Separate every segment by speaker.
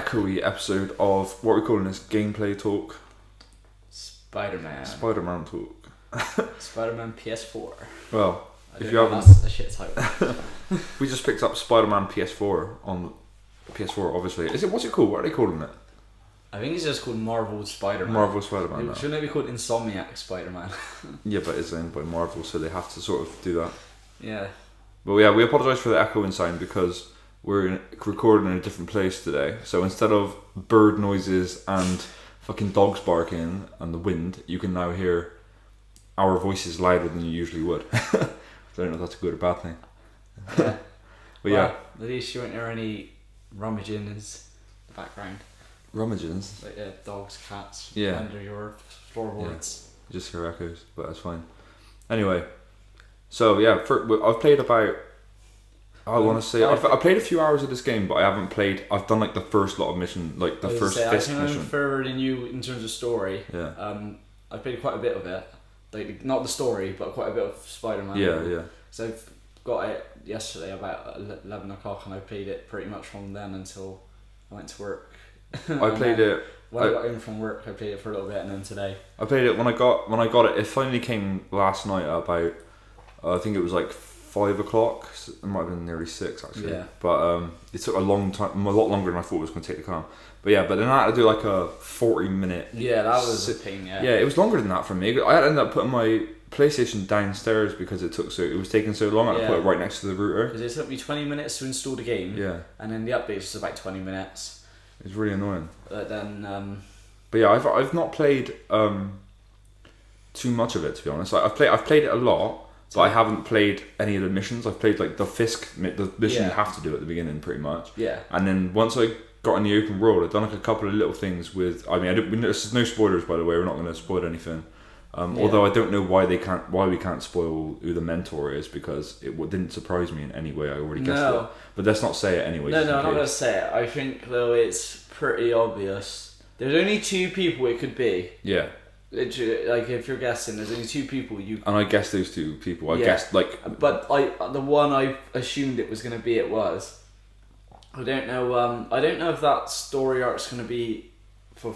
Speaker 1: echoey episode of what we're calling this gameplay talk.
Speaker 2: Spider-Man
Speaker 1: talk.
Speaker 2: Spider-Man PS4.
Speaker 1: Well, if you haven't,
Speaker 2: that's a shit title.
Speaker 1: we just picked up Spider-Man PS4 on PS4. Obviously, what's it called? What are they calling it?
Speaker 2: I think it's just called Marvel Spider-Man.
Speaker 1: Marvel Spider-Man.
Speaker 2: Shouldn't it be called Insomniac Spider-Man?
Speaker 1: Yeah, but it's owned by Marvel, so they have to sort of do that.
Speaker 2: Yeah.
Speaker 1: But yeah, we apologise for the echoing sound because we're recording in a different place today. So instead of bird noises and fucking dogs barking and the wind, you can now hear our voices louder than you usually would. I don't know if that's a good or bad thing.
Speaker 2: Yeah.
Speaker 1: But yeah.
Speaker 2: At least you won't hear any rummaging in the background.
Speaker 1: Rummagins?
Speaker 2: Like dogs, cats,
Speaker 1: yeah,
Speaker 2: under your floorboards.
Speaker 1: Yeah. Just hear echoes, but that's fine. Anyway, so yeah, I've played about... I want to say I've played a few hours of this game, but I haven't played. I've done like the first lot of mission, like the first fifth mission.
Speaker 2: I'm further than you in terms of story.
Speaker 1: Yeah.
Speaker 2: I played quite a bit of it, like not the story, but quite a bit of Spider-Man.
Speaker 1: Yeah.
Speaker 2: So I've got it yesterday about 11 o'clock, and I played it pretty much from then until I went to work.
Speaker 1: I played it
Speaker 2: when I got in from work. I played it for a little bit, and then today.
Speaker 1: I played it when I got it. It finally came last night at about I think it was like 5 o'clock. It might have been nearly 6 actually.
Speaker 2: Yeah.
Speaker 1: But it took a long time, a lot longer than I thought it was going to take to come. But yeah, but then I had to do like a 40-minute.
Speaker 2: Yeah, that was a thing. Yeah.
Speaker 1: Yeah, it was longer than that for me. I had to end up putting my PlayStation downstairs because it was taking so long. I had to put it right next to the router.
Speaker 2: Because it took me 20 minutes to install the game.
Speaker 1: Yeah.
Speaker 2: And then the update was about 20 minutes.
Speaker 1: It's really annoying.
Speaker 2: But then.
Speaker 1: But yeah, I've not played too much of it, to be honest. Like, I've played it a lot, but I haven't played any of the missions. I've played like the mission you have to do at the beginning, pretty much.
Speaker 2: Yeah.
Speaker 1: And then once I got in the open world, I've done like a couple of little things with. I mean, there's no spoilers, by the way. We're not going to spoil anything. Although I don't know why we can't spoil who the mentor is, because it didn't surprise me in any way. I already guessed it. But let's not say it anyway.
Speaker 2: No, I'm not going to say it. I think though it's pretty obvious. There's only 2 people it could be.
Speaker 1: Yeah.
Speaker 2: Literally, like if you're guessing, there's only 2 people you.
Speaker 1: And I guessed those 2 people. I guessed like.
Speaker 2: But the one I assumed it was going to be, it was. I don't know. I don't know if that story arc's going to be for.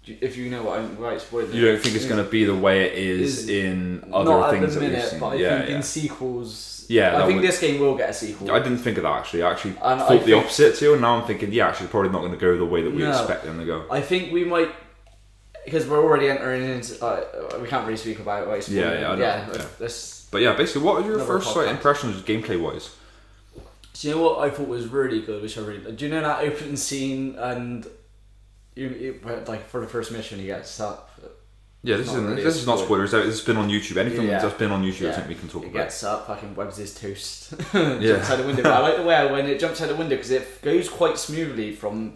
Speaker 2: If you know what I'm right, spoiler.
Speaker 1: You don't think it's going to be the way it is in other things that we've seen?
Speaker 2: But I think in sequels.
Speaker 1: Yeah,
Speaker 2: I think this game will get a sequel.
Speaker 1: I didn't think of that actually. I actually thought the opposite too, and now I'm thinking, actually, probably not going to go the way that we expect them to go.
Speaker 2: I think we might, because we're already entering into. We can't really speak about it. Right?
Speaker 1: But yeah, basically, what were your first impressions, gameplay wise?
Speaker 2: Do you know what I thought was really good? Do you know that opening scene and? Like for the first mission, he gets up.
Speaker 1: Yeah, this is not spoilers. This has been on YouTube. Anything that's been on YouTube, I think we can talk about.
Speaker 2: He gets up, fucking webs his toast, jumps out the window. But I like the way when it jumps out the window because it goes quite smoothly from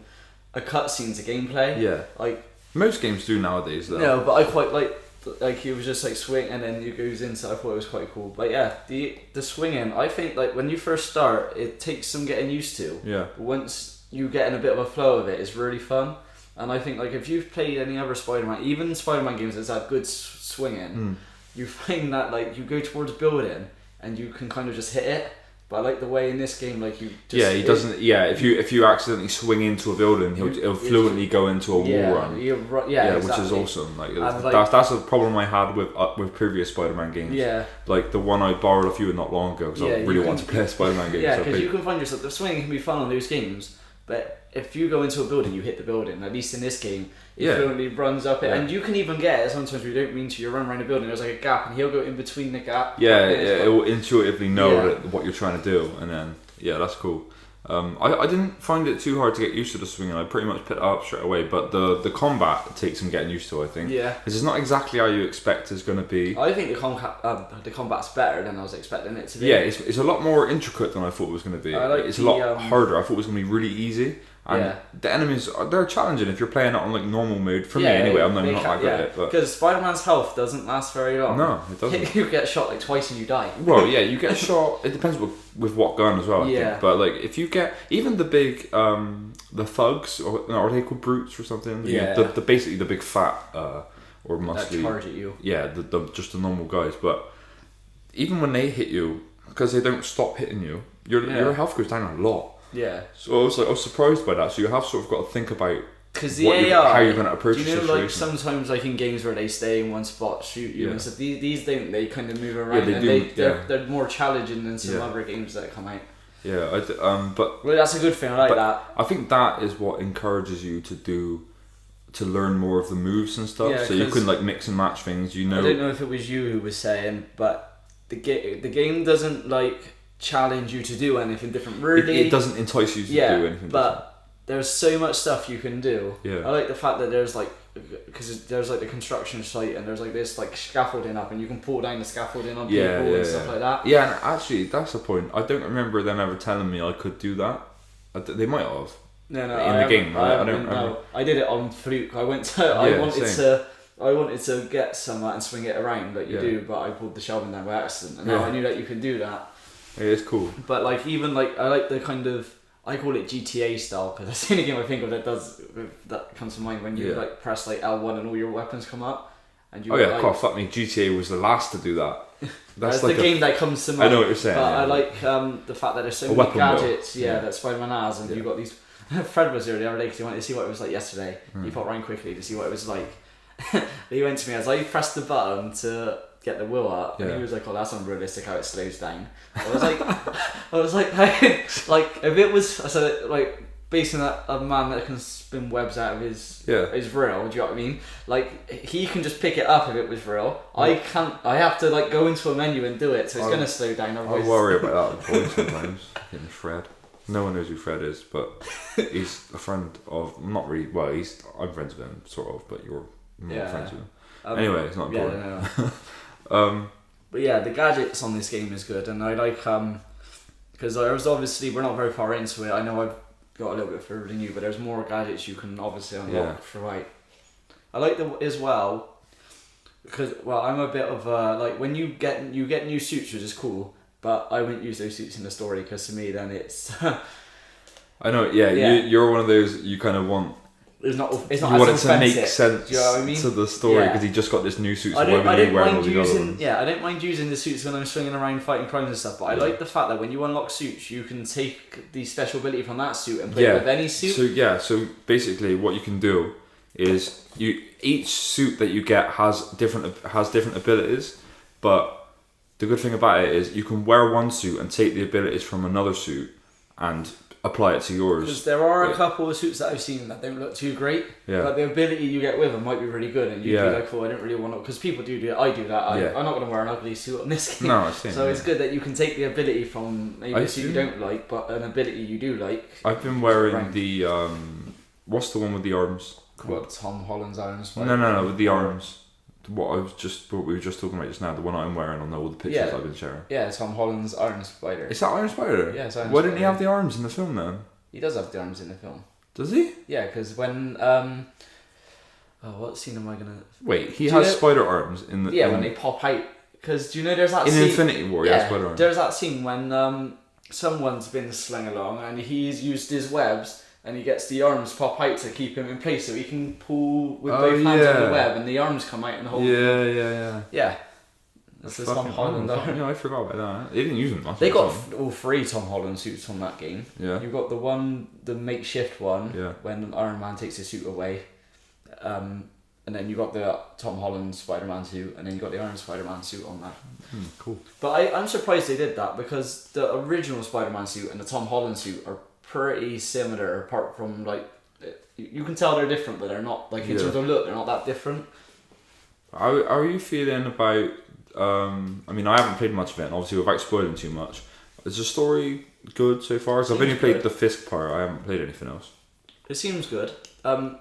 Speaker 2: a cutscene to gameplay.
Speaker 1: Yeah,
Speaker 2: like
Speaker 1: most games do nowadays. Though.
Speaker 2: No, but I quite like he was just like swing and then it goes into. I thought it was quite cool. But yeah, the swinging. I think like when you first start, it takes some getting used to.
Speaker 1: Yeah.
Speaker 2: But once you get in a bit of a flow of it, it's really fun. And I think like if you've played any other Spider-Man, even Spider-Man games that's had good swinging, you find that like you go towards building and you can kind of just hit it. But I like the way in this game, like you just
Speaker 1: he doesn't. Yeah, if you accidentally swing into a building, he'll fluently go into a wall run.
Speaker 2: Exactly.
Speaker 1: Which is awesome. Like that's a problem I had with previous Spider-Man games.
Speaker 2: Yeah,
Speaker 1: like the one I borrowed off you not long ago because I really wanted to play a Spider-Man game.
Speaker 2: Yeah, because you can find yourself. The swinging can be fun on those games, but if you go into a building, you hit the building. At least in this game, it fluently runs up it, and you can even get it sometimes where you don't mean to. You run around a building, there's like a gap, and he'll go in between the gap.
Speaker 1: Yeah, it will intuitively know what you're trying to do, and then that's cool. I didn't find it too hard to get used to the swinging. I pretty much picked it up straight away, but the combat takes some getting used to, I think.
Speaker 2: Yeah,
Speaker 1: because it's not exactly how you expect it's going to be.
Speaker 2: I think the combat's better than I was expecting it to be.
Speaker 1: Yeah, it's a lot more intricate than I thought it was going to be. It's a lot harder. I thought it was going to be really easy. And the enemies, they're challenging if you're playing it on like normal mode. For me anyway, I'm not that good at it.
Speaker 2: Because Spider-Man's health doesn't last very long.
Speaker 1: No, it doesn't.
Speaker 2: You get shot like twice and you die.
Speaker 1: Well, yeah, you get shot. It depends with what gun as well, I think. But like if you get, even the big, the thugs, or are they called brutes or something?
Speaker 2: Yeah.
Speaker 1: The basically the big fat, or muscly.
Speaker 2: That charge at you.
Speaker 1: Yeah, just the normal guys. But even when they hit you, because they don't stop hitting you, your health goes down a lot.
Speaker 2: Yeah.
Speaker 1: So I was surprised by that. So you have sort of got to think about
Speaker 2: because the AI,
Speaker 1: how you're going to approach
Speaker 2: do
Speaker 1: the
Speaker 2: you know,
Speaker 1: situation.
Speaker 2: like sometimes like in games where they stay in one spot, shoot you and stuff. These don't. They kind of move around.
Speaker 1: Yeah, they
Speaker 2: and
Speaker 1: do.
Speaker 2: They're more challenging than some other games that come out.
Speaker 1: Yeah, but
Speaker 2: well, that's a good thing. I like that.
Speaker 1: I think that is what encourages you to learn more of the moves and stuff.
Speaker 2: Yeah,
Speaker 1: so you can like mix and match things. You know.
Speaker 2: I don't know if it was you who was saying, but the game doesn't like challenge you to do anything different. Really,
Speaker 1: it doesn't entice you to do anything different.
Speaker 2: There's so much stuff you can do.
Speaker 1: Yeah.
Speaker 2: I like the fact that there's like, because there's like the construction site and there's like this like scaffolding up and you can pull down the scaffolding on people and stuff like that.
Speaker 1: Yeah, and actually that's the point. I don't remember them ever telling me I could do that. They might have.
Speaker 2: No,
Speaker 1: in the game, right? I don't remember.
Speaker 2: No, I did it on fluke. I went to. I wanted to get some and swing it around like you do, but I pulled the shelving down by accident, and now I knew that you could do that.
Speaker 1: Yeah, it's cool.
Speaker 2: But like even like I like the kind of, I call it GTA style because that's the only game I think of that comes to mind when you like press like L1 and all your weapons come up. And you
Speaker 1: God, fuck me. GTA was the last to do that.
Speaker 2: That's like the game that comes to mind.
Speaker 1: I know what you're saying.
Speaker 2: But I like the fact that there's so many gadgets. That Spider-Man has, and you got these. Fred was here the other day because he wanted to see what it was like yesterday. He popped round quickly to see what it was like. He went to me as I pressed the button to get the wheel up, and he was like, "Oh, that's unrealistic how it slows down." I was like, like if it was, I said like based on a man that can spin webs out of his reel. Do you know what I mean? Like he can just pick it up if it was real. I can't. I have to like go into a menu and do it, so it's gonna slow down.
Speaker 1: I worry about that with boys sometimes. Getting Fred. No one knows who Fred is, but he's a friend of, not really, well, I'm friends with him, sort of, but you're more friends with him. Anyway, it's not important.
Speaker 2: No. But yeah, the gadgets on this game is good, and I like, because we're not very far into it. I know I've got a little bit further than you, but there's more gadgets you can obviously unlock throughout. I like as well, because, well, I'm a bit of a, like, when you get new suits, which is cool, but I wouldn't use those suits in the story because to me then it's.
Speaker 1: I know, you're one of those you kind of want.
Speaker 2: It's not
Speaker 1: you want it to make sense.
Speaker 2: Do you know what I mean?
Speaker 1: To the story because he just got this new suit. So
Speaker 2: I don't mind using the suits when I'm swinging around fighting crimes and stuff. But I like the fact that when you unlock suits, you can take the special ability from that suit and play with any suit.
Speaker 1: So basically, what you can do is each suit that you get has different abilities, but the good thing about it is you can wear one suit and take the abilities from another suit and apply it to yours.
Speaker 2: Because there are a couple of suits that I've seen that don't look too great, but the ability you get with them might be really good, and you'd be like, "Oh, I don't really want to," because people do it. I do that. I'm not going to wear an ugly suit on this game.
Speaker 1: No,
Speaker 2: it's good that you can take the ability from maybe a suit you don't like, but an ability you do like.
Speaker 1: I've been wearing the what's the one with the arms?
Speaker 2: What, Tom Holland's arms?
Speaker 1: No, with the arms. What we were just talking about just now, the one I'm wearing on all the pictures I've been sharing.
Speaker 2: Yeah, Tom Holland's Iron Spider.
Speaker 1: Is that Iron Spider?
Speaker 2: Yeah, it's Iron
Speaker 1: Why
Speaker 2: Spider.
Speaker 1: didn't he have the arms in the film then?
Speaker 2: He does have the arms in the film.
Speaker 1: Does he?
Speaker 2: Yeah, because when what scene am I gonna?
Speaker 1: Wait, he has spider arms in the.
Speaker 2: Yeah, when they pop out. Because do you know there's that scene
Speaker 1: in Infinity War? He has spider arms.
Speaker 2: There's that scene when someone's been slung along and he's used his webs. And he gets the arms pop out to keep him in place, so he can pull with both hands on the web, and the arms come out and hold. Yeah. That's the Tom Holland.
Speaker 1: I forgot about that. They didn't use them much.
Speaker 2: They got all three Tom Holland suits on that game.
Speaker 1: Yeah.
Speaker 2: You got the makeshift one. Yeah. When Iron Man takes his suit away, and then you got the Tom Holland Spider-Man suit, and then you got the Iron Spider-Man suit on that.
Speaker 1: Cool.
Speaker 2: But I'm surprised they did that because the original Spider-Man suit and the Tom Holland suit are pretty similar, apart from like you can tell they're different, but they're not like in terms of look, they're not that different.
Speaker 1: How are you feeling about? I mean, I haven't played much of it, and obviously without spoiling too much. Is the story good so far? Because I've only played the Fisk part. I haven't played anything else.
Speaker 2: It seems good. I'm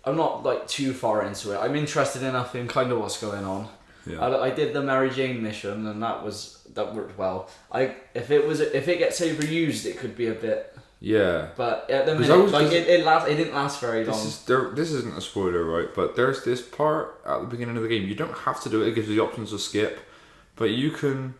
Speaker 2: not like too far into it. I'm interested enough in kind of what's going on. Yeah. I did the Mary Jane mission, and that worked well. If it gets overused, it could be a bit. Yeah. But at the minute, it didn't last very long.
Speaker 1: This isn't a spoiler, right? But there's this part at the beginning of the game. You don't have to do it. It gives you the options to skip, but you can.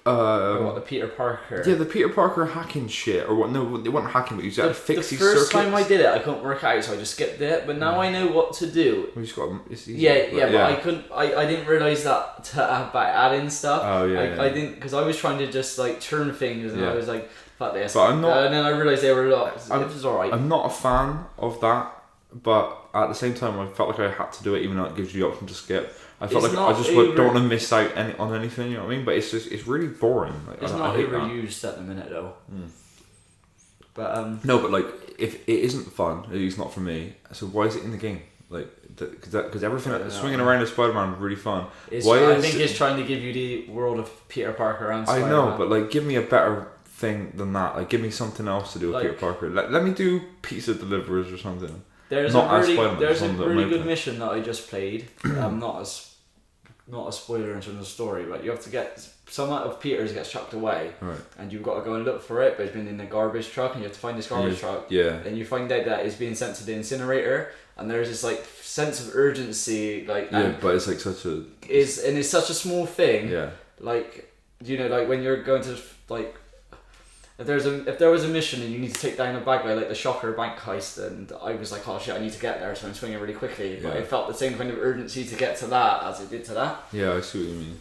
Speaker 2: The Peter Parker?
Speaker 1: Yeah, the Peter Parker hacking shit, or what? No, they weren't hacking, but you just had to fix these circuits.
Speaker 2: The first time I did it, I couldn't work out, so I just skipped it. But now I know what to do.
Speaker 1: Well, you just got. It's easy,
Speaker 2: but I couldn't. I didn't realize that by adding stuff.
Speaker 1: Oh yeah.
Speaker 2: I didn't, because I was trying to just like turn things, and I was like, fuck this.
Speaker 1: But I'm not.
Speaker 2: And then I realised they were a lot. It was alright.
Speaker 1: I'm not a fan of that, but at the same time, I felt like I had to do it, even though it gives you the option to skip. I felt
Speaker 2: It's
Speaker 1: like I
Speaker 2: not
Speaker 1: just don't want to miss out on anything. You know what I mean? But it's really boring. Like,
Speaker 2: It's
Speaker 1: I
Speaker 2: not
Speaker 1: hate that.
Speaker 2: overused at the minute though. But
Speaker 1: No, but like if it isn't fun, at least not for me. So why is it in the game? Like because everything swinging around as Spider-Man is really fun.
Speaker 2: I think it's trying to give you the world of Peter Parker and Spider-Man.
Speaker 1: I know, but like give me a better thing than that. Like give me something else to do with
Speaker 2: Like,
Speaker 1: Peter Parker. Let me do Pizza Deliverers or something.
Speaker 2: There's
Speaker 1: Not
Speaker 2: a
Speaker 1: as
Speaker 2: really
Speaker 1: Spider-Man,
Speaker 2: there's a
Speaker 1: something that
Speaker 2: really
Speaker 1: might
Speaker 2: good
Speaker 1: play.
Speaker 2: mission that I just played. Not a spoiler in terms of the story, but you have to get some of Peter's gets chucked away,
Speaker 1: Right.
Speaker 2: and you've got to go and look for it. But it's been in the garbage truck, and you have to find this garbage truck.
Speaker 1: Yeah.
Speaker 2: And you find out that it's being sent to the incinerator, and there's this like sense of urgency, like
Speaker 1: Yeah, but it's like such a
Speaker 2: it's such a small thing.
Speaker 1: yeah.
Speaker 2: Like like when you're going to like. If there was a mission and you need to take down a bad guy like the Shocker bank heist, and I was like, oh shit, I need to get there, so I'm swinging really quickly. But
Speaker 1: Yeah.
Speaker 2: it felt the same kind of urgency to get to that as it did to that.
Speaker 1: Yeah, I see what you mean.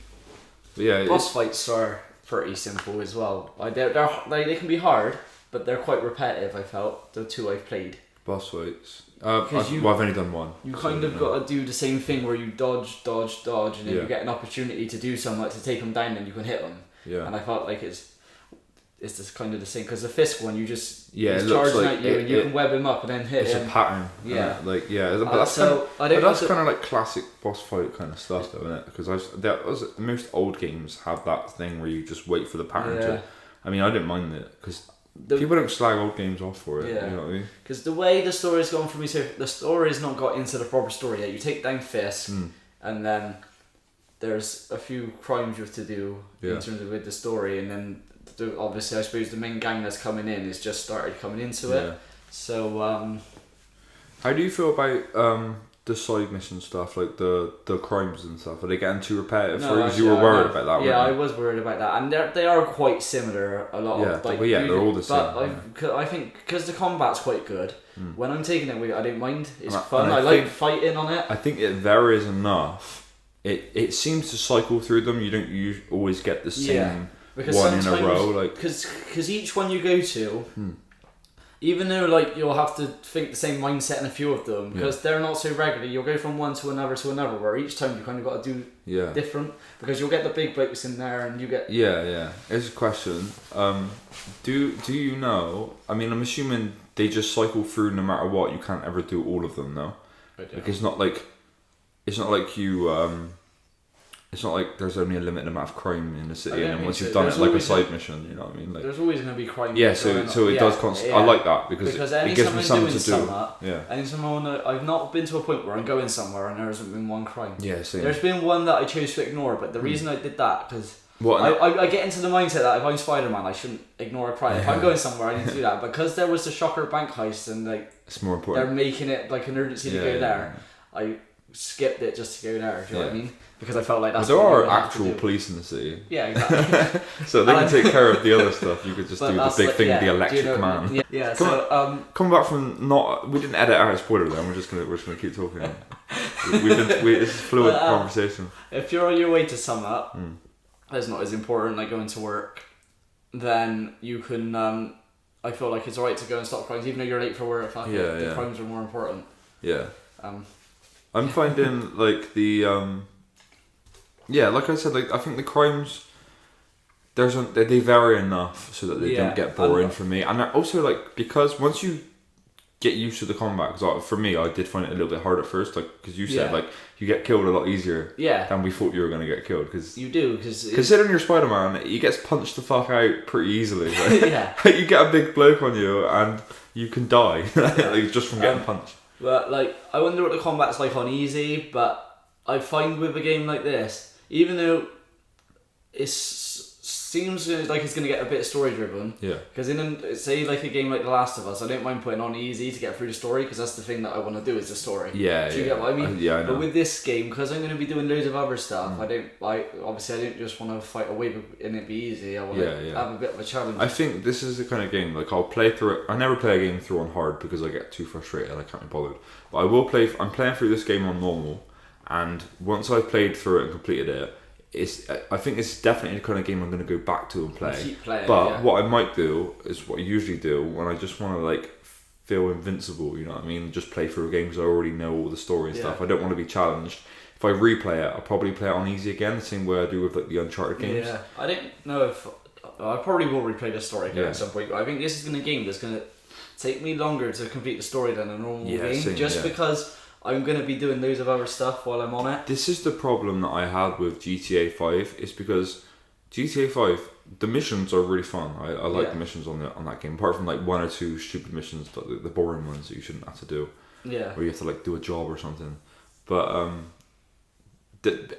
Speaker 1: But yeah,
Speaker 2: Boss fights are pretty simple as well. They can be hard, but they're quite repetitive. I felt the two I've played.
Speaker 1: boss fights.
Speaker 2: I've
Speaker 1: I've only done one.
Speaker 2: You kind of got to do the same thing where you dodge, and then
Speaker 1: Yeah.
Speaker 2: you get an opportunity to do something like to take them down, and you can hit them.
Speaker 1: Yeah.
Speaker 2: And I felt like it's just kind of the same because the Fisk one you just
Speaker 1: Yeah,
Speaker 2: he's
Speaker 1: it looks
Speaker 2: charging
Speaker 1: like
Speaker 2: at you and you can web him up and then hit
Speaker 1: It's
Speaker 2: him.
Speaker 1: a pattern.
Speaker 2: Yeah.
Speaker 1: Like yeah, but that's
Speaker 2: so I don't
Speaker 1: that's
Speaker 2: know
Speaker 1: kind of like classic boss fight kind of stuff, though, isn't it? Because most old games have that thing where you just wait for the pattern
Speaker 2: Yeah.
Speaker 1: to. I mean, I didn't mind it because people don't slag old games off for it.
Speaker 2: Yeah.
Speaker 1: You know what I mean?
Speaker 2: Because the way the story's gone for me, so the story's not got into the proper story yet. You take down Fisk, and then there's a few crimes you have to do in terms of with the story, and then obviously I suppose the main gang that's coming in has just started coming into it.
Speaker 1: Yeah.
Speaker 2: So
Speaker 1: How do you feel about the side mission stuff, like the crimes and stuff? Are they getting too repetitive for you? 'Cause you were worried about that,
Speaker 2: Yeah, I
Speaker 1: weren't
Speaker 2: was worried about that, and they are quite similar. A lot of like,
Speaker 1: they're all the same.
Speaker 2: But I think because the combat's quite good. When I'm taking it, I don't mind. It's
Speaker 1: And
Speaker 2: fun.
Speaker 1: I
Speaker 2: I like
Speaker 1: think-
Speaker 2: fighting on it.
Speaker 1: I think it varies enough. It seems to cycle through them. You don't always get the same
Speaker 2: Because
Speaker 1: one in a
Speaker 2: sometimes-
Speaker 1: row. Like
Speaker 2: Because each one you go to, even though like you'll have to think the same mindset in a few of them, because they're not so regular. You'll go from one to another, where each time you kind of got to do
Speaker 1: yeah.
Speaker 2: different. Because you'll get the big blokes in there, and you get
Speaker 1: Yeah. Here's a question. Do you know? I mean, I'm assuming they just cycle through no matter what. You can't ever do all of them, though. Like it's not like you. It's not like there's only a limited amount of crime in the city,
Speaker 2: I don't
Speaker 1: and then
Speaker 2: think
Speaker 1: once
Speaker 2: so.
Speaker 1: you've done
Speaker 2: There's
Speaker 1: it like a
Speaker 2: always
Speaker 1: side mission, you know what I mean? Like
Speaker 2: there's always going to be crime.
Speaker 1: yeah, so it does constantly. I like that because it gives me something to do. Yeah.
Speaker 2: Anytime I've not been to a point where I'm going somewhere and there hasn't been one crime.
Speaker 1: Yeah, same.
Speaker 2: There's been one that I chose to ignore, but the reason I did that because
Speaker 1: What?
Speaker 2: I get into the mindset that if I'm Spider-Man, I shouldn't ignore a crime. If I'm going somewhere, I need to do that. Because there was the Shocker bank heist and like
Speaker 1: It's more
Speaker 2: they're
Speaker 1: important.
Speaker 2: making it like an urgency to go there. I skipped it just to go there. Do you know what I mean? Because I felt like that's.
Speaker 1: But there
Speaker 2: what
Speaker 1: are
Speaker 2: you have to
Speaker 1: actual
Speaker 2: do.
Speaker 1: police in the city,
Speaker 2: Yeah, exactly.
Speaker 1: so they can take care of the other stuff. You could just
Speaker 2: But
Speaker 1: do the
Speaker 2: that's
Speaker 1: big
Speaker 2: like-
Speaker 1: thing,
Speaker 2: yeah,
Speaker 1: the
Speaker 2: do you
Speaker 1: electric
Speaker 2: know-
Speaker 1: man.
Speaker 2: Yeah.
Speaker 1: Come
Speaker 2: So
Speaker 1: Coming back from we didn't edit out a spoiler then. We're just gonna keep talking. This is fluid
Speaker 2: But,
Speaker 1: conversation.
Speaker 2: if you're on your way to sum up, it's not as important like going to work. Then you can. I feel like it's alright to go and stop crimes, even though you're late for work. Fuck it, the crimes are more important.
Speaker 1: Yeah.
Speaker 2: Um,
Speaker 1: I'm finding like the yeah, like I said, like I think the crimes they vary enough so that they don't get boring for me, and also like because once you get used to the combat, because for me I did find it a little bit hard at first, like because you said like you get killed a lot easier than we thought you were going to get killed, because
Speaker 2: you do because
Speaker 1: considering you're Spider-Man, he gets punched the fuck out pretty easily. Right?
Speaker 2: yeah.
Speaker 1: You get a big bloke on you and you can die like, just from getting punched.
Speaker 2: But like, I wonder what the combat's like on easy. But I find with a game like this, even though it seems like it's going to get a bit story driven.
Speaker 1: Yeah.
Speaker 2: Because say like a game like The Last of Us, I don't mind putting on easy to get through the story because that's the thing that I want to do is the story.
Speaker 1: Yeah.
Speaker 2: Do you get what I mean?
Speaker 1: Yeah, I know.
Speaker 2: But with this game, because I'm going to be doing loads of other stuff, I don't just want to fight away and it be easy. I want to have a bit of a challenge.
Speaker 1: I think this is the kind of game like I'll play through it. I never play a game through on hard because I get too frustrated. I can't be bothered. But I will play. I'm playing through this game on normal, and once I've played through it and completed it, I think it's definitely the kind of game I'm going to go back to and play.
Speaker 2: Keep playing,
Speaker 1: but what I might do is what I usually do when I just want to like feel invincible. You know what I mean? Just play through a game because I already know all the story and stuff. I don't want to be challenged. If I replay it, I'll probably play it on easy again, the same way I do with like the Uncharted games.
Speaker 2: Yeah, I don't know if I probably will replay the story again at some point. But I think this is going to game that's going to take me longer to complete the story than a normal game, because I'm going to be doing loads of other stuff while I'm on it.
Speaker 1: This is the problem that I had with GTA 5, is because GTA 5, the missions are really fun. I like the missions on that game, apart from like one or two stupid missions, like the boring ones that you shouldn't have to do.
Speaker 2: Yeah.
Speaker 1: Where you have to like do a job or something. But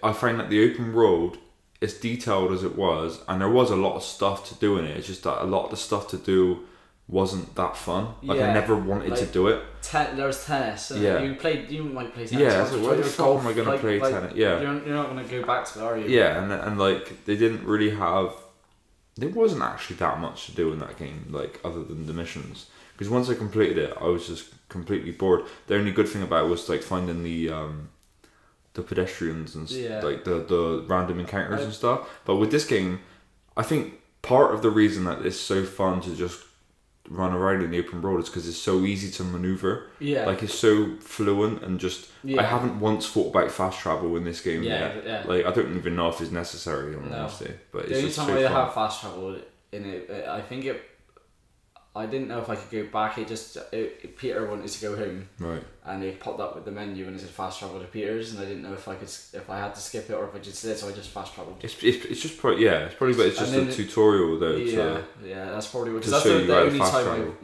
Speaker 1: I find that the open world, as detailed as it was, and there was a lot of stuff to do in it, it's just that a lot of the stuff to do wasn't that fun. Like I never wanted to do it.
Speaker 2: There was tennis. And you might play tennis.
Speaker 1: Yeah, so why the fuck am I going to play tennis? Yeah.
Speaker 2: You're not going to go back to it, are you?
Speaker 1: Yeah, and like they didn't really have. There wasn't actually that much to do in that game, like other than the missions. Because once I completed it, I was just completely bored. The only good thing about it was like finding the pedestrians and like the random encounters and stuff. But with this game, I think part of the reason that it's so fun to just run around in the open world is because it's so easy to maneuver. Yeah. Like it's so fluent and just. I haven't once thought about fast travel in this game yet. Yeah. Like I don't even know if it's necessary on honesty. But
Speaker 2: the
Speaker 1: it's just
Speaker 2: only time
Speaker 1: so
Speaker 2: I
Speaker 1: fun.
Speaker 2: have fast travel in it, I think it. I didn't know if I could go back. Peter wanted to go home,
Speaker 1: right? And
Speaker 2: it popped up with the menu and it said fast travel to Peter's, and I didn't know if I had to skip it or if I just did. So I just fast traveled.
Speaker 1: It's just probably but it's just a tutorial though.
Speaker 2: Yeah, that's probably because that's the only time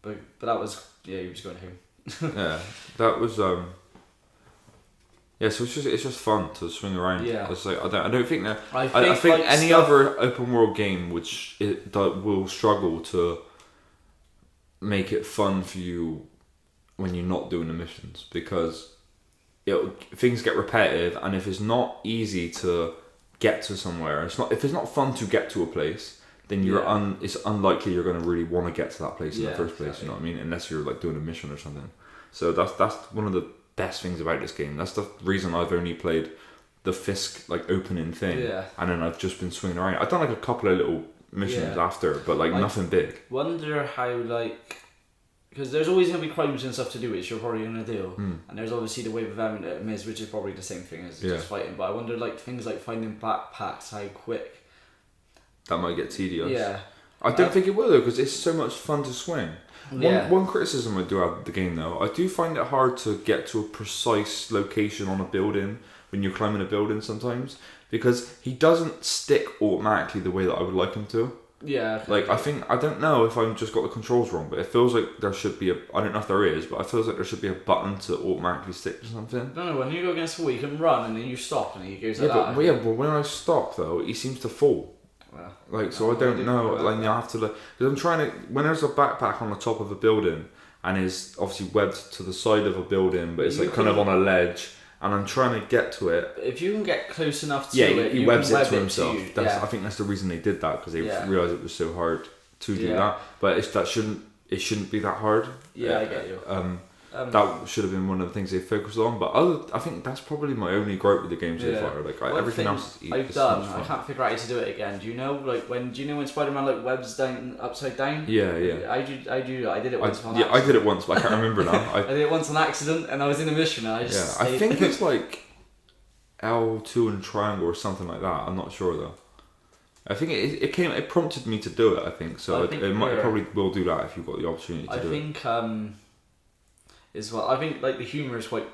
Speaker 2: But that was he was going home.
Speaker 1: Yeah, that was yeah, so it's just fun to swing around. Yeah, it's like I don't think that I think like any other open world game that will struggle to make it fun for you when you're not doing the missions, because things get repetitive, and if it's not easy to get to somewhere, if it's not fun to get to a place, then it's unlikely you're going to really want to get to that place in the first place. You know what I mean? Unless you're like doing a mission or something. So that's one of the best things about this game. That's the reason I've only played the Fisk like opening thing, and then I've just been swinging around. I've done like a couple of little missions after, but like nothing big.
Speaker 2: Wonder how because there's always gonna be crimes and stuff to do, which you're probably gonna do, and there's obviously the wave of enemies, which is probably the same thing as just fighting. But I wonder like things like finding backpacks, how quick
Speaker 1: that might get tedious.
Speaker 2: Yeah,
Speaker 1: I don't think it will though, because it's so much fun to swing. One criticism I do have of the game though, I do find it hard to get to a precise location on a building when you're climbing a building sometimes, because he doesn't stick automatically the way that I would like him to.
Speaker 2: Yeah.
Speaker 1: Like I don't know if I've just got the controls wrong, but it feels like there should be I don't know if there is, but it feels like there should be a button to automatically stick to something.
Speaker 2: No, when you go against the wall, you can run and then you stop and he goes like that.
Speaker 1: But when I stop though, he seems to fall. So I don't know. Like you have to because I'm trying to. When there's a backpack on the top of a building and is obviously webbed to the side of a building, but it's like kind of on a ledge, and I'm trying to get to it.
Speaker 2: If you can get close enough to it,
Speaker 1: he webs it to himself. I think that's the reason they did that, because they realised it was so hard to do that. But it shouldn't be that hard.
Speaker 2: Yeah, I get you.
Speaker 1: That should have been one of the things they focused on, but I think that's probably my only gripe with the game so far. Like everything else
Speaker 2: I've done, I can't figure out how to do it again. Do you know when Spider-Man like webs down upside down?
Speaker 1: Yeah.
Speaker 2: I did it once.
Speaker 1: I did it once, but I can't remember now.
Speaker 2: I did it once on accident, and I was in a mission. And
Speaker 1: I think it's like L2 and triangle or something like that. I'm not sure though. I think it prompted me to do it. I think so. It probably will do that if you've got the opportunity to do it.
Speaker 2: I think like the humour is quite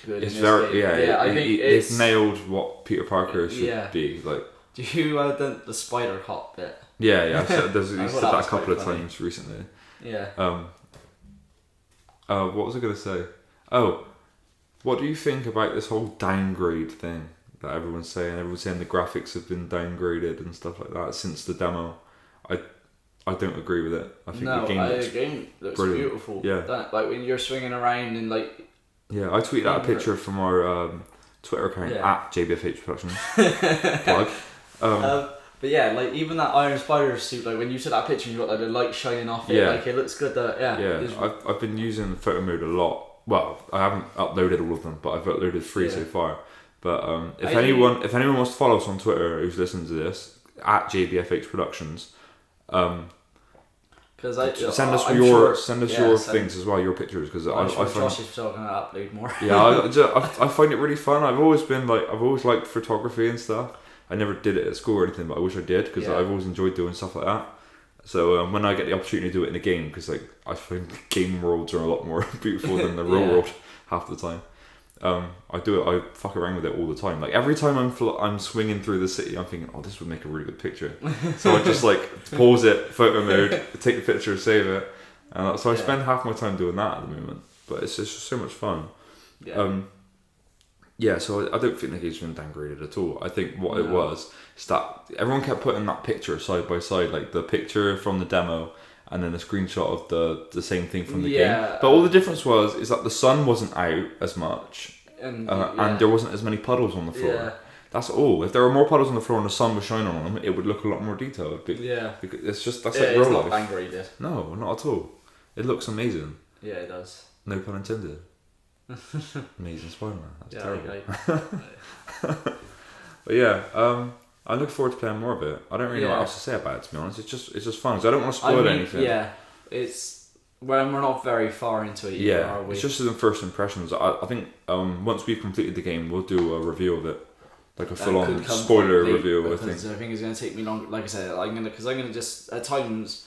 Speaker 2: good.
Speaker 1: It's very I think it's nailed what Peter Parker should be like.
Speaker 2: Do you the spider hop bit?
Speaker 1: Yeah. I've said that a couple of times recently.
Speaker 2: Yeah.
Speaker 1: What was I gonna say? Oh, what do you think about this whole downgrade thing that everyone's saying? Everyone's saying the graphics have been downgraded and stuff like that since the demo. I don't agree with it. I think the game looks
Speaker 2: beautiful.
Speaker 1: Yeah.
Speaker 2: Like when you're swinging around and like.
Speaker 1: Yeah, I tweeted out a picture from our Twitter account at JBFH Productions. Plug.
Speaker 2: But yeah, like even that Iron Spider suit, like when you took that picture, you got like the light shining off it. Like it looks good.
Speaker 1: I've been using photo mode a lot. Well, I haven't uploaded all of them, but I've uploaded 3 so far. But if anyone wants to follow us on Twitter who's listening to this at JBFH Productions,
Speaker 2: because
Speaker 1: send us your things as well, your pictures, because I find
Speaker 2: Josh is still going to upload more.
Speaker 1: Yeah, I find it really fun. I've always liked photography and stuff. I never did it at school or anything, but I wish I did, because I've always enjoyed doing stuff like that. So when I get the opportunity to do it in a game, because like I find game worlds are a lot more beautiful than the real world half the time. I do it. I fuck around with it all the time. Like every time I'm swinging through the city, I'm thinking, oh, this would make a really good picture. So I just like pause it, photo mode, take the picture, save it. So I spend half my time doing that at the moment. But it's just so much fun. So I don't think the game's been downgraded at all. I think what it was is that everyone kept putting that picture side by side, like the picture from the demo and then a screenshot of the same thing from the game. But all the difference is that the sun wasn't out as much and there wasn't as many puddles on the floor. Yeah. That's all. If there were more puddles on the floor and the sun was shining on them, it would look a lot more detailed. Because that's like real life.
Speaker 2: It's not downgraded.
Speaker 1: No, not at all. It looks amazing.
Speaker 2: Yeah, it does.
Speaker 1: No pun intended. Amazing Spider-Man. That's terrible. But I look forward to playing more of it. I don't really know what else to say about it, to be honest. It's just fun. So I don't want to spoil anything.
Speaker 2: Yeah, it's when we're not very far into it either, are we?
Speaker 1: It's just the first impressions. I think once we've completed the game, we'll do a review of it, like a full-on spoiler review. I think it's
Speaker 2: going to take me long. Like I said, I'm gonna just at times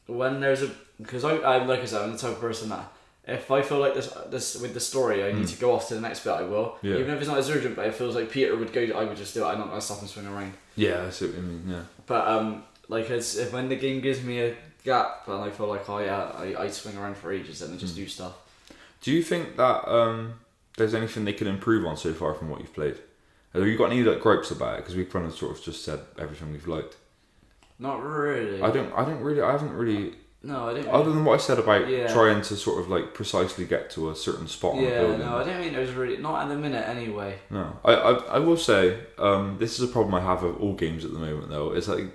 Speaker 2: when there's because I'm like I said, I'm the type of person that if I feel like this with the story, I need to go off to the next bit, I will. Yeah. Even if it's not as urgent, but it feels like Peter would go, I would just do it. I'm not going to stop and swing around.
Speaker 1: Yeah, I see what you mean, yeah.
Speaker 2: But like if when the game gives me a gap and I feel like, I swing around for ages and I just do stuff.
Speaker 1: Do you think that there's anything they can improve on so far from what you've played? Have you got any like gripes about it? Because we've kind of sort of just said everything we've liked.
Speaker 2: Not really.
Speaker 1: I haven't really.
Speaker 2: No, I don't.
Speaker 1: Other than what I said about trying to sort of like precisely get to a certain spot on the building.
Speaker 2: No, I don't think there's really not at the minute anyway.
Speaker 1: No, I will say this is a problem I have with all games at the moment though. It's like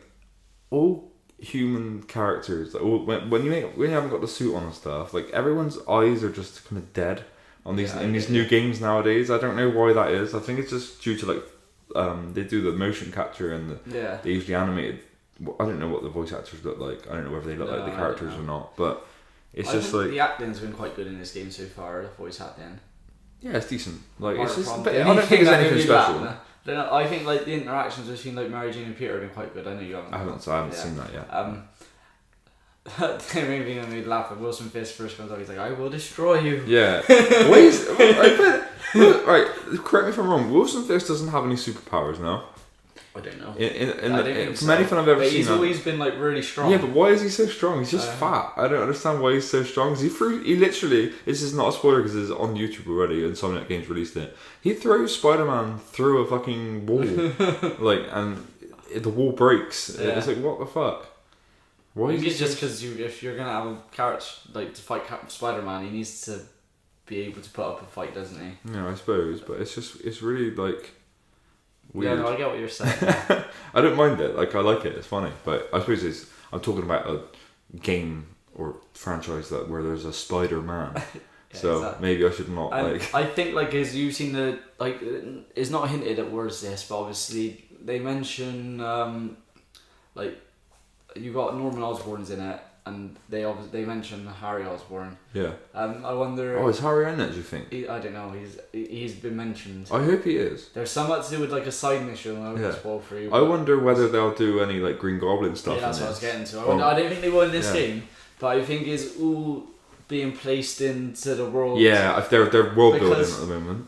Speaker 1: all human characters, like when you haven't got the suit on and stuff, like everyone's eyes are just kind of dead on these these new games nowadays. I don't know why that is. I think it's just due to like they do the motion capture and they usually animated. I don't know what the voice actors look like. I don't know whether they look like the characters or not, but it's just like
Speaker 2: the acting's been quite good in this game so far. The voice acting,
Speaker 1: it's decent. Like it's just, but I don't think it's anything special.
Speaker 2: I think like the interactions between like Mary Jane and Peter have been quite good. I know you haven't.
Speaker 1: I haven't seen that yet.
Speaker 2: The main thing that made me laugh when Wilson Fisk first comes out, he's like, "I will destroy you."
Speaker 1: Yeah. Right. Correct me if I'm wrong. Wilson Fisk doesn't have any superpowers now.
Speaker 2: I don't know.
Speaker 1: From anything I've ever seen,
Speaker 2: he's always been like really strong.
Speaker 1: Yeah, but why is he so strong? He's just fat. I don't understand why he's so strong. He literally. This is not a spoiler because it's on YouTube already, and Insomniac Games released it. He throws Spider-Man through a fucking wall, and the wall breaks. Yeah. It's like, what the fuck?
Speaker 2: Why? Maybe it's just because if you're gonna have a character like to fight Spider-Man, he needs to be able to put up a fight, doesn't he?
Speaker 1: Yeah, I suppose, but it's really like. Weird.
Speaker 2: Yeah, no, I get what you're saying.
Speaker 1: I don't mind it. Like I like it. It's funny, but I suppose I'm talking about a game or franchise where there's a Spider-Man. Exactly. Maybe I should not like.
Speaker 2: I think like as you've seen it's not hinted at words this, but obviously they mention like you got Norman Osborn's in it. And they mention Harry Osborn.
Speaker 1: Yeah.
Speaker 2: I wonder.
Speaker 1: Oh, is Harry in it? Do you think?
Speaker 2: I don't know. He's been mentioned.
Speaker 1: I hope he is.
Speaker 2: There's something to do with like a side mission. I won't spoil for you.
Speaker 1: I wonder whether they'll do any like Green Goblin stuff.
Speaker 2: Yeah, that's what I was getting to. I don't think they will in this game, but I think it's all being placed into the world.
Speaker 1: Yeah, if they're world building at the moment.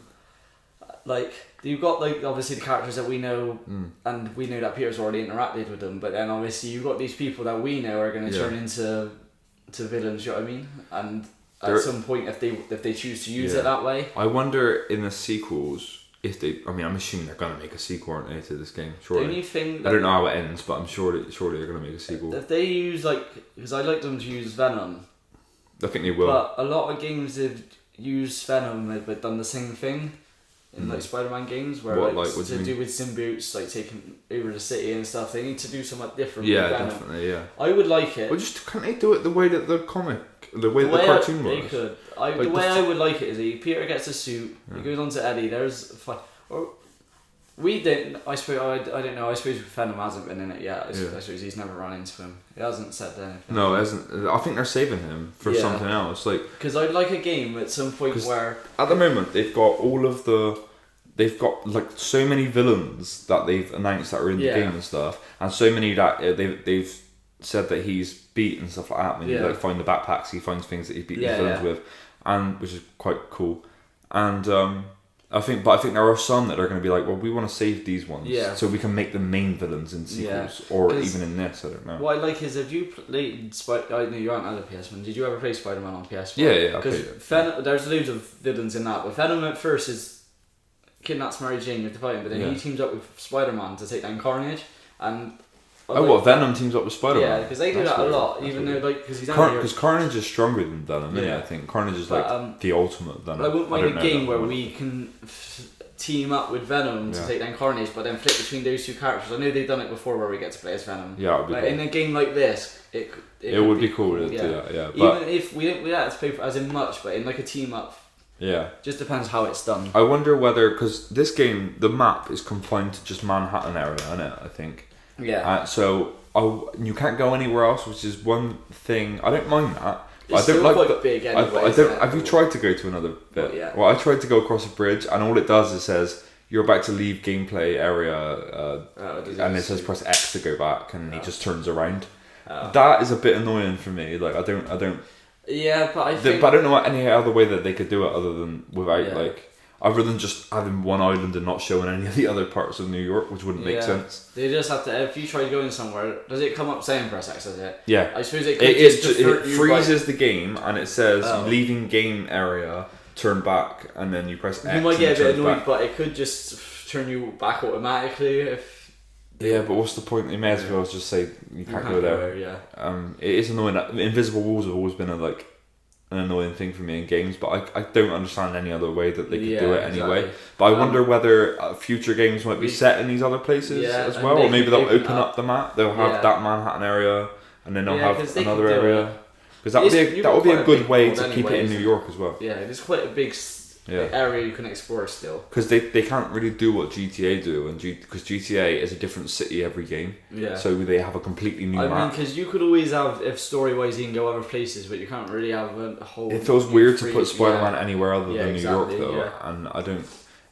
Speaker 2: Like. You've got like obviously the characters that we know, and we know that Peter's already interacted with them. But then obviously you've got these people that we know are going to turn into villains. You know what I mean? And at some point, if they choose to use it that way,
Speaker 1: I wonder in the sequels if they. I mean, I'm assuming they're going to make a sequel, aren't they, to this game? Surely.
Speaker 2: The only thing
Speaker 1: I don't know how it ends, but I'm surely they're going to make a sequel.
Speaker 2: If they use because I like them to use Venom.
Speaker 1: I think they will.
Speaker 2: But a lot of games have used Venom, but done the same thing. In like Spider-Man games where what to do with symbiotes like taking over the city and stuff, they need to do something different.
Speaker 1: Yeah, definitely. Yeah,
Speaker 2: I would like it.
Speaker 1: Well, just can't they do it the way that the cartoon was?
Speaker 2: They could. The way I would like it is Peter gets a suit. He goes on to Eddie. There's or We didn't. I suppose I don't know. I suppose Venom hasn't been in it yet. I
Speaker 1: Yeah.
Speaker 2: suppose he's never run into him. He hasn't said anything.
Speaker 1: No, it isn't. I think they're saving him for
Speaker 2: Yeah.
Speaker 1: something else. Like,
Speaker 2: Because I'd like a game at some point
Speaker 1: 'Cause
Speaker 2: where
Speaker 1: at the moment, they've got they've got like so many villains that they've announced that are in the
Speaker 2: Yeah.
Speaker 1: game and stuff, and so many that they've said that he's beat and stuff like that. When you
Speaker 2: Yeah.
Speaker 1: like find the backpacks, he finds things that he beat
Speaker 2: Yeah,
Speaker 1: these villains
Speaker 2: yeah.
Speaker 1: with, and which is quite cool. And I think there are some that are going to be like, well, we want to save these ones,
Speaker 2: Yeah.
Speaker 1: so we can make them main villains in sequels, or
Speaker 2: 'Cause
Speaker 1: even in this. I don't know.
Speaker 2: what I like is if you played I know you aren't had a PS1. Did you ever play Spider-Man on PS4?
Speaker 1: Yeah, I
Speaker 2: Because
Speaker 1: played it.
Speaker 2: there's loads of villains in that, but Venom at first is kidnaps Mary Jane with the fighting, but then
Speaker 1: Yeah.
Speaker 2: he teams up with Spider-Man to take down Carnage, and
Speaker 1: Oh, what, Venom teams up with Spider-Man?
Speaker 2: Yeah, because they do
Speaker 1: That's
Speaker 2: that a
Speaker 1: weird.
Speaker 2: lot,
Speaker 1: That's
Speaker 2: even
Speaker 1: weird.
Speaker 2: though because he's down here.
Speaker 1: Because Carnage is stronger than Venom, isn't
Speaker 2: Yeah.
Speaker 1: it? I think Carnage is
Speaker 2: But,
Speaker 1: like the ultimate Venom.
Speaker 2: I wouldn't mind
Speaker 1: don't
Speaker 2: a
Speaker 1: know
Speaker 2: game
Speaker 1: that
Speaker 2: where
Speaker 1: one.
Speaker 2: we can team up with Venom to
Speaker 1: Yeah.
Speaker 2: take down Carnage, but then flip between those two characters. I know they've done it before where we get to play as Venom.
Speaker 1: Yeah, it would be
Speaker 2: But
Speaker 1: cool.
Speaker 2: in a game like this, it
Speaker 1: It would be cool to do that, yeah. But
Speaker 2: Even if we don't have to play for as in much, but in like a team up,
Speaker 1: yeah,
Speaker 2: just depends how it's done.
Speaker 1: I wonder whether, because this game, the map is confined to just Manhattan area, isn't it? I think.
Speaker 2: Yeah.
Speaker 1: So you can't go anywhere else, which is one thing. I don't mind that. But
Speaker 2: It's
Speaker 1: I don't
Speaker 2: still
Speaker 1: like
Speaker 2: quite
Speaker 1: the,
Speaker 2: big
Speaker 1: I
Speaker 2: anyway,
Speaker 1: don't.
Speaker 2: isn't it?
Speaker 1: Have you tried to go to another bit?
Speaker 2: Well, yeah.
Speaker 1: Well, I tried to go across a bridge, and all it does is says you're about to leave gameplay area, and it says press X to go back, and he just turns around. That is a bit annoying for me. Like I don't.
Speaker 2: Yeah, but I think.
Speaker 1: But I don't know any other way that they could do it other than without
Speaker 2: Yeah.
Speaker 1: like. Other than just having one island and not showing any of the other parts of New York, which wouldn't make
Speaker 2: Yeah.
Speaker 1: sense.
Speaker 2: They just have to. If you try going somewhere, does it come up saying press X? Does it?
Speaker 1: Yeah.
Speaker 2: I suppose it could
Speaker 1: It freezes the game and it says
Speaker 2: Oh.
Speaker 1: leaving game area, turn back, and then you press X.
Speaker 2: You might
Speaker 1: and
Speaker 2: get a
Speaker 1: it
Speaker 2: bit
Speaker 1: turns
Speaker 2: annoyed,
Speaker 1: back.
Speaker 2: but it could just turn you back automatically if
Speaker 1: Yeah, but what's the point? They may as well just say you can't go there.
Speaker 2: Yeah.
Speaker 1: It is annoying. Invisible walls have always been an annoying thing for me in games, but I don't understand any other way that they could do it anyway.
Speaker 2: Exactly.
Speaker 1: But I wonder whether future games might be set in these other places
Speaker 2: Yeah,
Speaker 1: as
Speaker 2: and
Speaker 1: well,
Speaker 2: they
Speaker 1: or maybe
Speaker 2: can
Speaker 1: they'll
Speaker 2: open
Speaker 1: open
Speaker 2: up-
Speaker 1: up the map. They'll have
Speaker 2: Yeah.
Speaker 1: that Manhattan area, and then they'll
Speaker 2: Yeah, 'cause
Speaker 1: have
Speaker 2: they
Speaker 1: another
Speaker 2: can do
Speaker 1: area.
Speaker 2: it.
Speaker 1: Because that would
Speaker 2: It's-
Speaker 1: be
Speaker 2: you've
Speaker 1: that
Speaker 2: got
Speaker 1: would be a
Speaker 2: quite a
Speaker 1: good
Speaker 2: big
Speaker 1: way
Speaker 2: world
Speaker 1: to keep it
Speaker 2: anyway,
Speaker 1: in New
Speaker 2: isn't
Speaker 1: York as well.
Speaker 2: Yeah, it's quite a big
Speaker 1: Yeah.
Speaker 2: area you can explore still.
Speaker 1: Because they can't really do what GTA do, and because GTA is a different city every game,
Speaker 2: Yeah.
Speaker 1: so they have a completely new
Speaker 2: I mean,
Speaker 1: map.
Speaker 2: because you could always have, if story-wise you can go other places, but you can't really have a whole...
Speaker 1: It feels weird to
Speaker 2: free-
Speaker 1: put Spider-Man
Speaker 2: yeah.
Speaker 1: anywhere other
Speaker 2: Yeah,
Speaker 1: than New York,
Speaker 2: exactly,
Speaker 1: though,
Speaker 2: yeah.
Speaker 1: and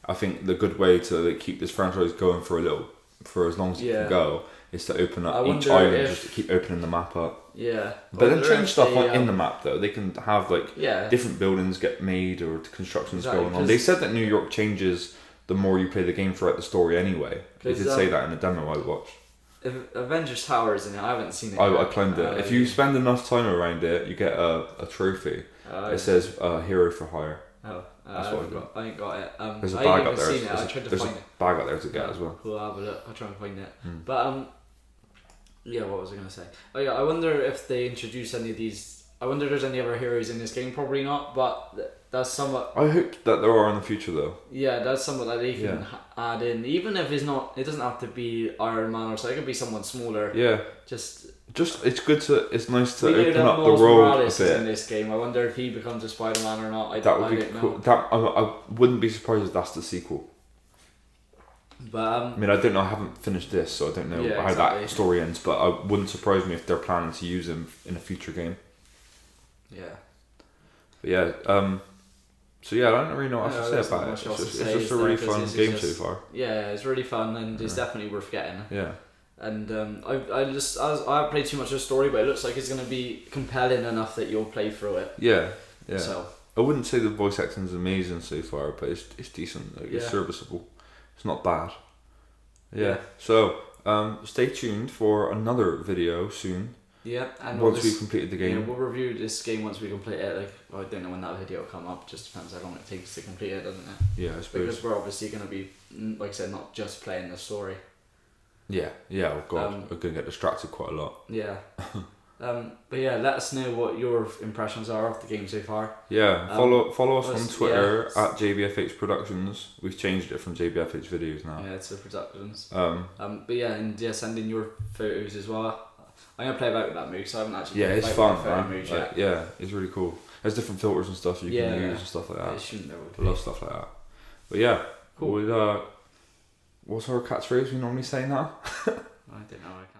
Speaker 1: I think the good way to keep this franchise going for as long as it
Speaker 2: Yeah.
Speaker 1: can go is to open
Speaker 2: I
Speaker 1: up each
Speaker 2: wonder
Speaker 1: island,
Speaker 2: if-
Speaker 1: just to keep opening the map up.
Speaker 2: Yeah.
Speaker 1: But then
Speaker 2: Wonder
Speaker 1: change
Speaker 2: if
Speaker 1: stuff
Speaker 2: they,
Speaker 1: in the map though. They can have like
Speaker 2: Yeah.
Speaker 1: different buildings get made or constructions
Speaker 2: Exactly,
Speaker 1: going on.
Speaker 2: 'cause-
Speaker 1: They said that New York changes the more you play the game throughout the story anyway. They
Speaker 2: 'Cause,
Speaker 1: did say that in the demo I watched.
Speaker 2: If Avengers Tower is in it, I haven't seen it.
Speaker 1: I
Speaker 2: yet.
Speaker 1: climbed it. If you spend enough time around it, you get a trophy. It says hero for hire.
Speaker 2: Oh,
Speaker 1: That's what I
Speaker 2: I ain't got it.
Speaker 1: There's a
Speaker 2: I
Speaker 1: bag
Speaker 2: ain't
Speaker 1: up
Speaker 2: even
Speaker 1: there.
Speaker 2: seen it. I tried to
Speaker 1: There's
Speaker 2: find
Speaker 1: a
Speaker 2: it.
Speaker 1: bag up there to get as well.
Speaker 2: We'll have a look. I'll try and find it.
Speaker 1: Hmm.
Speaker 2: But yeah, what was I gonna say? Oh yeah, I wonder if they introduce any of these. I wonder if there's any other heroes in this game. Probably not, but that's somewhat.
Speaker 1: I hope that there are in the future though.
Speaker 2: Yeah, that's somewhat that they can
Speaker 1: Yeah.
Speaker 2: add in, even if it's not. It doesn't have to be Iron Man or so. It could be someone smaller.
Speaker 1: Yeah,
Speaker 2: Just
Speaker 1: it's nice to
Speaker 2: we know
Speaker 1: open
Speaker 2: that
Speaker 1: up the
Speaker 2: Miles
Speaker 1: world
Speaker 2: Morales
Speaker 1: a
Speaker 2: is in
Speaker 1: bit.
Speaker 2: this game. I wonder if he becomes a Spider-Man or not.
Speaker 1: That would
Speaker 2: I
Speaker 1: be
Speaker 2: don't
Speaker 1: cool.
Speaker 2: know.
Speaker 1: That I wouldn't be surprised if that's the sequel.
Speaker 2: But
Speaker 1: I mean, I don't know. I haven't finished this, so I don't know
Speaker 2: Yeah,
Speaker 1: how
Speaker 2: exactly.
Speaker 1: that story ends. But I wouldn't surprise me if they're planning to use him in a future game.
Speaker 2: yeah.
Speaker 1: But yeah, so yeah, I don't really know what
Speaker 2: Yeah,
Speaker 1: else to
Speaker 2: there's
Speaker 1: say
Speaker 2: not
Speaker 1: about it.
Speaker 2: much
Speaker 1: It's
Speaker 2: else to
Speaker 1: just,
Speaker 2: say,
Speaker 1: it's just
Speaker 2: is
Speaker 1: a
Speaker 2: there?
Speaker 1: really
Speaker 2: 'Cause
Speaker 1: fun
Speaker 2: this is
Speaker 1: game
Speaker 2: just-
Speaker 1: so far.
Speaker 2: Yeah, it's really fun and it's definitely worth getting.
Speaker 1: Yeah.
Speaker 2: And I haven't played too much of the story, but it looks like it's going to be compelling enough that you'll play through it.
Speaker 1: Yeah. Yeah.
Speaker 2: So
Speaker 1: I wouldn't say the voice acting's amazing so far, but it's decent. Like, It's
Speaker 2: Yeah.
Speaker 1: serviceable. It's not bad. Yeah.
Speaker 2: Yeah.
Speaker 1: So stay tuned for another video soon.
Speaker 2: yeah, and
Speaker 1: Once
Speaker 2: obviously-
Speaker 1: we've completed the
Speaker 2: Yeah,
Speaker 1: game.
Speaker 2: we'll review this game once we complete it. Like, I don't know when that video will come up. Just depends how long it takes to complete it, doesn't it?
Speaker 1: Yeah, I suppose.
Speaker 2: Because we're obviously going to be, like I said, not just playing the story.
Speaker 1: Yeah. Oh god,
Speaker 2: Um,
Speaker 1: I'm gonna get distracted quite a lot.
Speaker 2: Yeah. But yeah, let us know what your impressions are of the game so far.
Speaker 1: Yeah. Follow us on
Speaker 2: was-
Speaker 1: Twitter
Speaker 2: yeah.
Speaker 1: at JBFH Productions. We've changed it from JBFH Videos now.
Speaker 2: Yeah, it's the productions.
Speaker 1: Um,
Speaker 2: But yeah, and yeah, send in your photos as well. I'm gonna play about with that move, so I haven't actually.
Speaker 1: yeah,
Speaker 2: played
Speaker 1: it's
Speaker 2: about
Speaker 1: fun,
Speaker 2: with the photo
Speaker 1: man.
Speaker 2: moves
Speaker 1: Like,
Speaker 2: yet.
Speaker 1: yeah, it's really cool. There's different filters and stuff you
Speaker 2: Yeah.
Speaker 1: can use and stuff like
Speaker 2: It
Speaker 1: that.
Speaker 2: shouldn't there would
Speaker 1: I
Speaker 2: be.
Speaker 1: love stuff like that. But yeah,
Speaker 2: Cool.
Speaker 1: what's our catchphrase we normally say now?
Speaker 2: I don't know. I can't.